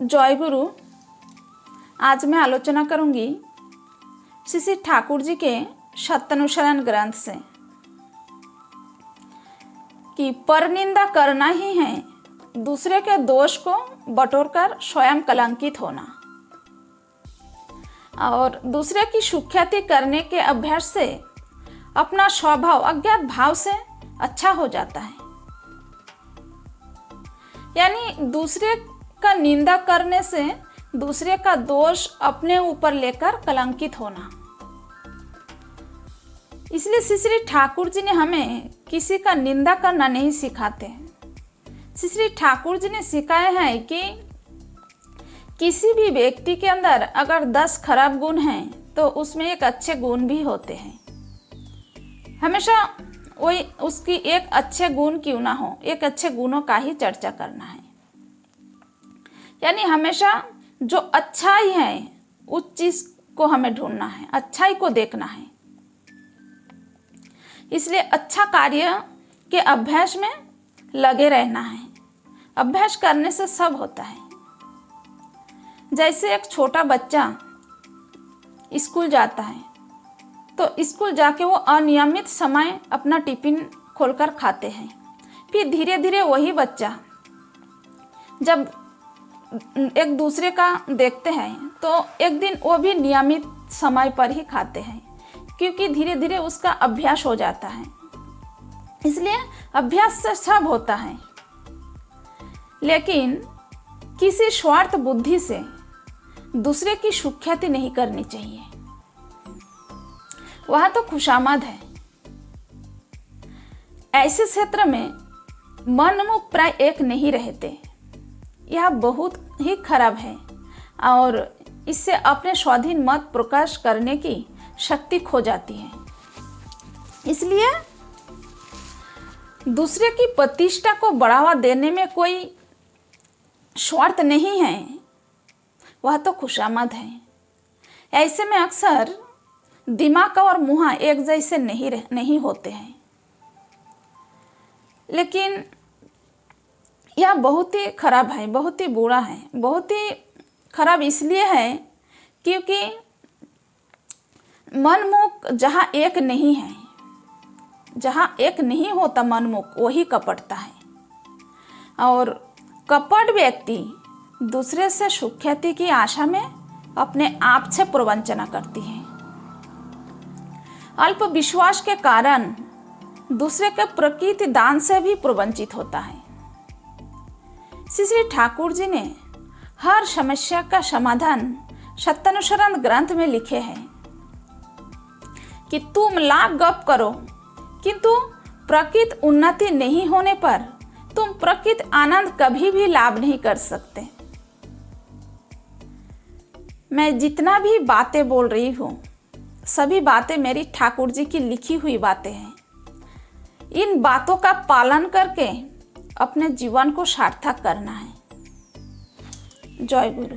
जय गुरु। आज मैं आलोचना करूंगी श्री श्री ठाकुर जी के सत्यानुसरण ग्रंथ से कि परनिंदा करना ही है दूसरे के दोष को बटोरकर स्वयं कलंकित होना और दूसरे की सुख्याति करने के अभ्यास से अपना स्वभाव अज्ञात भाव से अच्छा हो जाता है। यानी दूसरे का निंदा करने से दूसरे का दोष अपने ऊपर लेकर कलंकित होना। इसलिए श्री श्री ठाकुर जी ने हमें किसी का निंदा करना नहीं सिखाते। श्री श्री ठाकुर जी ने सिखाया है कि किसी भी व्यक्ति के अंदर अगर 10 खराब गुण हैं तो उसमें एक अच्छे गुण भी होते हैं। हमेशा वही उसकी एक अच्छे गुण क्यों ना हो, एक अच्छे गुणों का ही चर्चा करना है। यानी हमेशा जो अच्छाई है उस चीज को हमें ढूंढना है, अच्छाई को देखना है। इसलिए अच्छा कार्य के अभ्यास में लगे रहना है। अभ्यास करने से सब होता है। जैसे एक छोटा बच्चा स्कूल जाता है तो स्कूल जाके वो अनियमित समय अपना टिफिन खोलकर खाते हैं। फिर धीरे धीरे वही बच्चा जब एक दूसरे का देखते हैं तो एक दिन वो भी नियमित समय पर ही खाते हैं, क्योंकि धीरे धीरे उसका अभ्यास हो जाता है। इसलिए अभ्यास से सब होता है। लेकिन किसी स्वार्थ बुद्धि से दूसरे की सुख्याति नहीं करनी चाहिए। वह तो खुशामद है। ऐसे क्षेत्र में मनमुख प्राय एक नहीं रहते। यह बहुत ही खराब है और इससे अपने स्वाधीन मत प्रकाश करने की शक्ति खो जाती है। इसलिए दूसरे की प्रतिष्ठा को बढ़ावा देने में कोई स्वार्थ नहीं है, वह तो खुशामद है। ऐसे में अक्सर दिमाग और मुँह एक जैसे नहीं होते हैं। लेकिन यह बहुत ही खराब है, बहुत ही बुरा है। बहुत ही खराब इसलिए है क्योंकि मनमुख जहाँ एक नहीं है, जहाँ एक नहीं होता मनमुख, वही कपटता है। और कपट व्यक्ति दूसरे से सुख्याति की आशा में अपने आप से प्रवंचना करती है। अल्प विश्वास के कारण दूसरे के प्रकृति दान से भी प्रवंचित होता है। श्री श्री ठाकुर जी ने हर समस्या का समाधान सत्यानुसरण ग्रंथ में लिखे हैं कि तुम लाख गप करो किंतु प्रकृत उन्नति नहीं होने पर तुम प्रकृत आनंद कभी भी लाभ नहीं कर सकते। मैं जितना भी बातें बोल रही हूँ सभी बातें मेरी ठाकुर जी की लिखी हुई बातें हैं। इन बातों का पालन करके अपने जीवन को सार्थक करना है। जय गुरु।